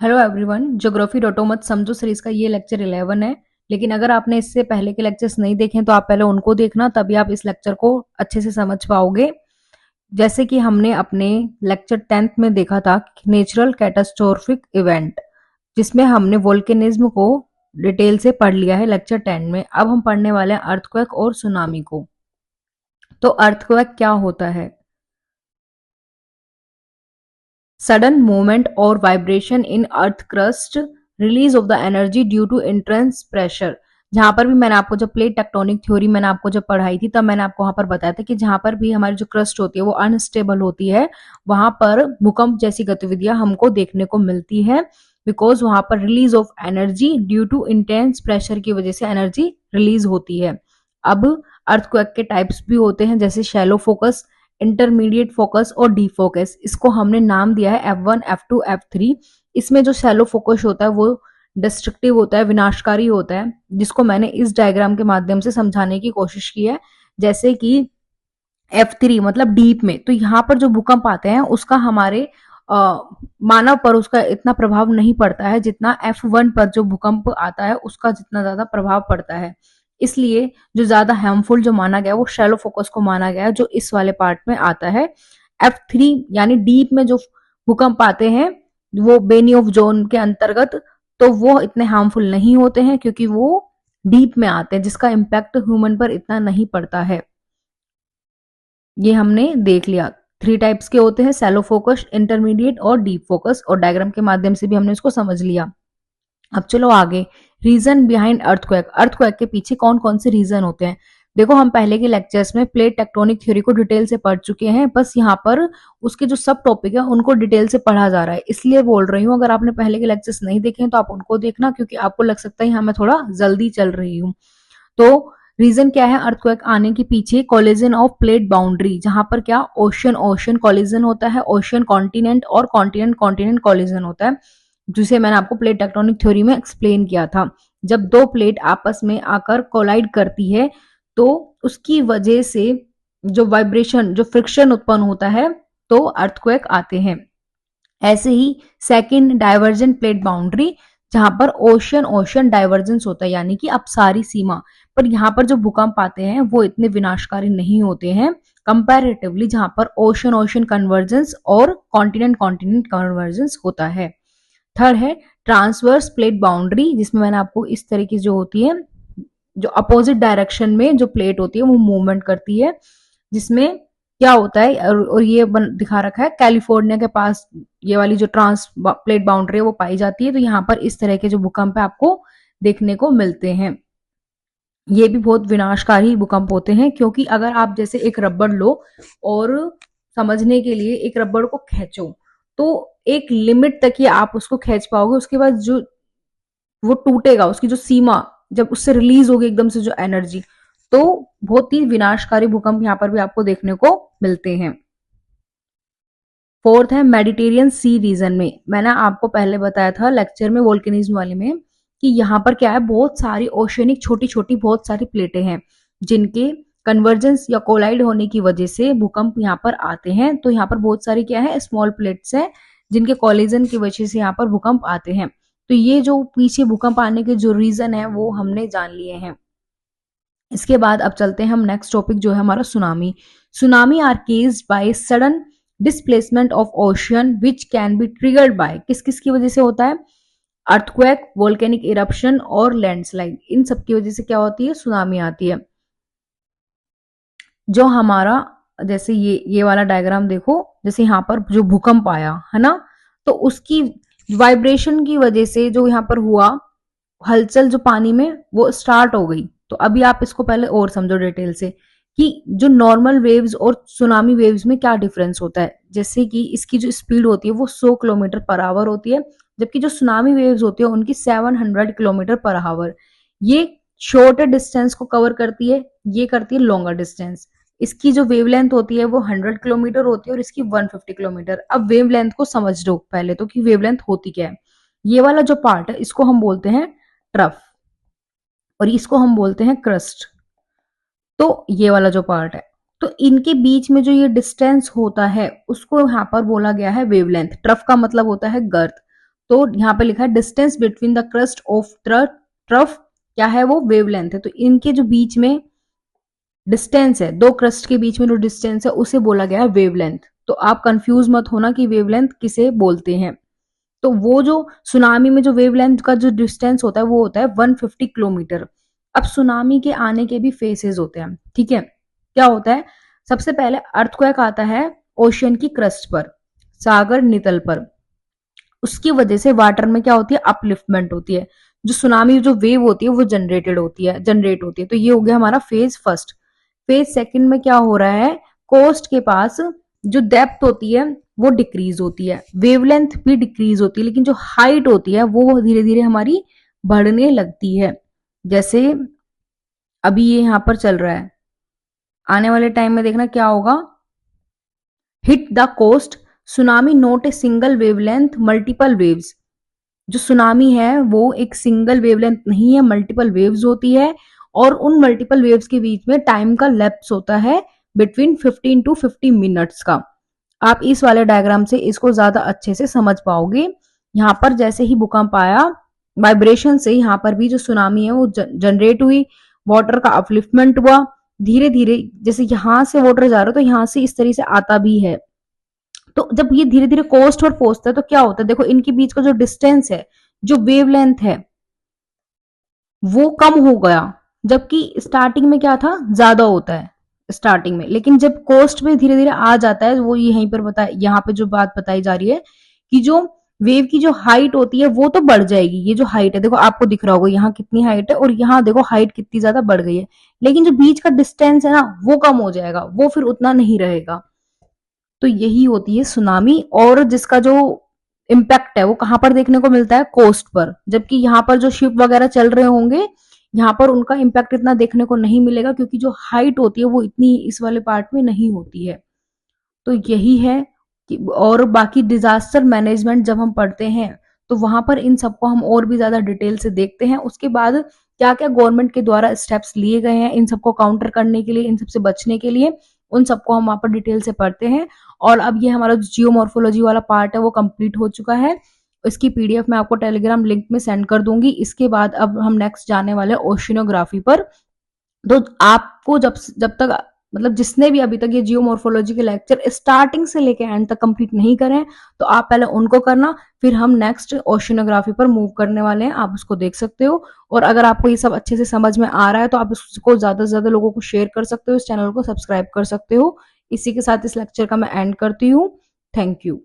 Hello everyone, geography डॉटो मत समझो series का ये लेक्चर 11 है। लेकिन अगर आपने इससे पहले के लेक्चर्स नहीं देखे तो आप पहले उनको देखना, तभी आप इस लेक्चर को अच्छे से समझ पाओगे। जैसे कि हमने अपने लेक्चर 10th में देखा था नेचुरल कैटास्ट्रोफिक इवेंट, जिसमें हमने वोल्केनिज्म को डिटेल से पढ़ लिया है लेक्चर 10 में। अब हम पढ़ने वाले हैं अर्थक्वेक और सुनामी को। तो अर्थक्वेक क्या होता है? सडन मूवमेंट और vibration in earth crust, release of the energy due to intense pressure. जहां पर भी मैंने आपको जब प्लेट टेक्टोनिक थ्योरी मैंने आपको जब पढ़ाई थी, तब मैंने आपको वहां पर बताया था कि जहां पर भी हमारी जो क्रस्ट होती है वो अनस्टेबल होती है, वहां पर भूकंप जैसी गतिविधियां हमको देखने को मिलती है। बिकॉज वहां पर release of energy due to intense pressure की वजह से एनर्जी रिलीज होती है। अब अर्थक्वेक के टाइप्स भी होते हैं, जैसे शैलो फोकस, इंटरमीडिएट फोकस और डी फोकस। इसको हमने नाम दिया है F1, F2, F3। इसमें जो शैलो फोकस होता है वो डिस्ट्रक्टिव होता है, विनाशकारी होता है, जिसको मैंने इस डायग्राम के माध्यम से समझाने की कोशिश की है। जैसे कि F3 मतलब डीप में, तो यहाँ पर जो भूकंप आते हैं उसका हमारे मानव पर उसका इतना प्रभाव नहीं पड़ता है जितना F1 पर जो भूकंप आता है उसका जितना ज्यादा प्रभाव पड़ता है। इसलिए जो ज्यादा हार्मफुल जो माना गया वो शैलो फोकस को माना गया, जो इस वाले पार्ट में आता है। F3 यानी डीप में जो भूकंप आते हैं वो बेनी ऑफ जोन के अंतर्गत, तो वो इतने हार्मफुल नहीं होते हैं क्योंकि वो डीप में आते हैं, जिसका इम्पैक्ट ह्यूमन पर इतना नहीं पड़ता है। ये हमने देख लिया। 3 टाइप्स के होते हैं, सैलो फोकस, इंटरमीडिएट और डीप फोकस, और डायग्राम के माध्यम से भी हमने इसको समझ लिया। अब चलो आगे, रीजन बिहाइंड अर्थक्वेक। अर्थक्वेक के पीछे कौन कौन से रीजन होते हैं? देखो, हम पहले के लेक्चर्स में प्लेट टेक्टोनिक थ्योरी को डिटेल से पढ़ चुके हैं, बस यहाँ पर उसके जो सब टॉपिक है उनको डिटेल से पढ़ा जा रहा है, इसलिए बोल रही हूँ। अगर आपने पहले के लेक्चर्स नहीं देखे हैं तो आप उनको देखना, क्योंकि आपको लग सकता है यहाँ मैं थोड़ा जल्दी चल रही हूँ। तो रीजन क्या है अर्थक्वेक आने के पीछे? कोलिजन ऑफ प्लेट बाउंड्री, जहां पर क्या ओशन ओशन कोलिजन होता है, ओशन कॉन्टिनेंट और कॉन्टिनेंट कॉन्टिनेंट कोलिजन होता है, जिसे मैंने आपको प्लेट टेक्टोनिक थ्योरी में एक्सप्लेन किया था। जब दो प्लेट आपस में आकर कोलाइड करती है तो उसकी वजह से जो वाइब्रेशन, जो फ्रिक्शन उत्पन्न होता है, तो अर्थक्वेक आते हैं। ऐसे ही सेकंड, डाइवर्जेंट प्लेट बाउंड्री, जहां पर ओशन ओशन डाइवर्जेंस होता है, यानी कि अपसारी सीमा। पर यहाँ पर जो भूकंप आते हैं वो इतने विनाशकारी नहीं होते हैं कंपैरेटिवली, जहां पर ओशन ओशन कन्वर्जेंस और कॉन्टिनेंट कॉन्टिनेंट कन्वर्जेंस होता है। थर्ड है ट्रांसवर्स प्लेट बाउंड्री, जिसमें मैंने आपको इस तरीके जो होती है, जो अपोजिट डायरेक्शन में जो प्लेट होती है वो मूवमेंट करती है, जिसमें क्या होता है, और ये दिखा रखा है कैलिफोर्निया के पास ये वाली जो ट्रांस प्लेट बाउंड्री है वो पाई जाती है। तो यहाँ पर इस तरह के जो भूकंप है आपको देखने को मिलते हैं। ये भी बहुत विनाशकारी भूकंप होते हैं, क्योंकि अगर आप जैसे एक रबड़ लो और समझने के लिए एक रबड़ को खींचो, तो एक लिमिट तक ही आप उसको खींच पाओगे, उसके बाद जो वो टूटेगा, उसकी जो सीमा जब उससे रिलीज होगी एकदम से जो एनर्जी, तो बहुत ही विनाशकारी भूकंप यहाँ पर भी आपको देखने को मिलते हैं। फोर्थ है मेडिटेरियन सी रीजन में। मैंने आपको पहले बताया था लेक्चर में वोल्केनिज्म वाले में कि यहाँ पर क्या है, बहुत सारी ओशनिक छोटी छोटी बहुत सारी प्लेटें हैं, जिनके कन्वर्जेंस या कोलाइड होने की वजह से भूकंप यहाँ पर आते हैं। तो यहाँ पर बहुत सारी क्या है, स्मॉल प्लेट्स हैं, जिनके कोलिजन की वजह से यहाँ पर भूकंप आते हैं। तो ये जो पीछे भूकंप आने के जो रीजन है वो हमने जान लिए हैं। इसके बाद अब चलते हैं हम नेक्स्ट टॉपिक, जो है हमारा tsunami. Tsunami are caused by sudden displacement of ocean which can be triggered by, किस किस की वजह से होता है? अर्थक्वेक, वोल्केनिक इरप्शन और लैंडस्लाइड। इन सब की वजह से क्या होती है, सुनामी आती है। जो हमारा, जैसे ये वाला डायग्राम देखो, जैसे यहाँ पर जो भूकंप आया है ना, तो उसकी वाइब्रेशन की वजह से जो यहाँ पर हुआ हलचल, जो पानी में वो स्टार्ट हो गई। तो अभी आप इसको पहले और समझो डिटेल से कि जो नॉर्मल वेव्स और सुनामी वेव्स में क्या डिफरेंस होता है। जैसे कि इसकी जो स्पीड होती है वो 100 किलोमीटर पर आवर होती है, जबकि जो सुनामी वेव्स होती है उनकी 700 किलोमीटर पर आवर। ये शॉर्टर डिस्टेंस को कवर करती है, ये करती है लॉन्गर डिस्टेंस। इसकी जो वेवलेंथ होती है वो 100 किलोमीटर होती है और इसकी 150 किलोमीटर। अब वेवलेंथ को समझ लो पहले तो कि वेवलेंथ होती क्या है। ये वाला जो पार्ट है इसको हम बोलते हैं ट्रफ, और इसको हम बोलते हैं क्रस्ट। तो ये वाला जो पार्ट है, तो इनके बीच में जो ये डिस्टेंस होता है उसको यहाँ पर बोला गया है वेवलेंथ। ट्रफ का मतलब होता है गर्त। तो यहाँ पे लिखा है distance between the crust of trough, क्या है वो, वेवलेंथ है। तो इनके जो बीच में डिस्टेंस है, दो क्रस्ट के बीच में जो डिस्टेंस है उसे बोला गया है वेवलेंथ। तो आप कंफ्यूज मत होना कि वेवलेंथ किसे बोलते हैं। तो वो जो सुनामी में जो वेवलेंथ का जो डिस्टेंस होता है वो होता है 150 किलोमीटर। अब सुनामी के आने के भी फेसेस होते हैं, ठीक है। क्या होता है, सबसे पहले अर्थक्वेक आता है ओशियन की क्रस्ट पर, सागर नितल पर। उसकी वजह से वाटर में क्या होती है, अपलिफ्टमेंट होती है। जो सुनामी जो वेव होती है वो जनरेट होती है। तो ये हो गया हमारा फेज फर्स्ट। फेज सेकंड में क्या हो रहा है, कोस्ट के पास जो डेप्थ होती है वो डिक्रीज होती है, वेवलेंथ भी डिक्रीज होती है, लेकिन जो हाइट होती है वो धीरे धीरे हमारी बढ़ने लगती है। जैसे अभी ये यहां पर चल रहा है, आने वाले टाइम में देखना क्या होगा, hit the coast tsunami not a single wavelength multiple waves. जो सुनामी है वो एक सिंगल वेवलेंथ नहीं है, मल्टीपल वेव्स होती है। और उन मल्टीपल वेव्स के बीच में टाइम का लैप्स होता है बिटवीन 15 टू 50 मिनट्स का। आप इस वाले डायग्राम से इसको ज्यादा अच्छे से समझ पाओगे। यहाँ पर जैसे ही भूकंप आया, वाइब्रेशन से यहाँ पर भी जो सुनामी है वो जनरेट हुई, वाटर का अपलिफ्टमेंट हुआ धीरे धीरे। जैसे यहाँ से वाटर जा रहा है तो यहाँ से इस तरह से आता भी है। तो जब ये धीरे धीरे कोस्ट पर पहुंचता है तो क्या होता है, देखो इनके बीच का जो डिस्टेंस है, जो वेवलेंथ है वो कम हो गया। जबकि स्टार्टिंग में क्या था, ज्यादा होता है स्टार्टिंग में, लेकिन जब कोस्ट पे धीरे धीरे आ जाता है, वो यहीं पर बता, यहाँ पे जो बात बताई जा रही है कि जो वेव की जो हाइट होती है वो तो बढ़ जाएगी। ये जो हाइट है देखो आपको दिख रहा होगा यहाँ कितनी हाइट है, और यहाँ देखो हाइट कितनी ज्यादा बढ़ गई है, लेकिन जो बीच का डिस्टेंस है ना वो कम हो जाएगा, वो फिर उतना नहीं रहेगा। तो यही होती है सुनामी। और जिसका जो इम्पैक्ट है वो कहां पर देखने को मिलता है, कोस्ट पर। जबकि यहाँ पर जो शिप वगैरह चल रहे होंगे, यहाँ पर उनका इम्पैक्ट इतना देखने को नहीं मिलेगा, क्योंकि जो हाइट होती है वो इतनी इस वाले पार्ट में नहीं होती है। तो यही है कि, और बाकी डिजास्टर मैनेजमेंट जब हम पढ़ते हैं तो वहां पर इन सबको हम और भी ज्यादा डिटेल से देखते हैं। उसके बाद क्या क्या गवर्नमेंट के द्वारा स्टेप्स लिए गए हैं इन सबको काउंटर करने के लिए, इन सबसे बचने के लिए, उन सबको हम वहां पर डिटेल से पढ़ते हैं। और अब ये हमारा जो जियोमॉर्फोलॉजी वाला पार्ट है वो कंप्लीट हो चुका है। इसकी पीडीएफ मैं आपको टेलीग्राम लिंक में सेंड कर दूंगी। इसके बाद अब हम नेक्स्ट जाने वाले ओशिनोग्राफी पर। तो आपको जब जब तक मतलब जिसने भी अभी तक ये जियोमॉर्फोलॉजी के लेक्चर स्टार्टिंग से लेके एंड तक कंप्लीट नहीं करे हैं, तो आप पहले उनको करना, फिर हम नेक्स्ट ओशिनोग्राफी पर मूव करने वाले हैं, आप उसको देख सकते हो। और अगर आपको ये सब अच्छे से समझ में आ रहा है तो आप इसको ज्यादा से ज्यादा लोगों को शेयर कर सकते हो, इस चैनल को सब्सक्राइब कर सकते हो। इसी के साथ इस लेक्चर का मैं एंड करती हूँ। Thank you.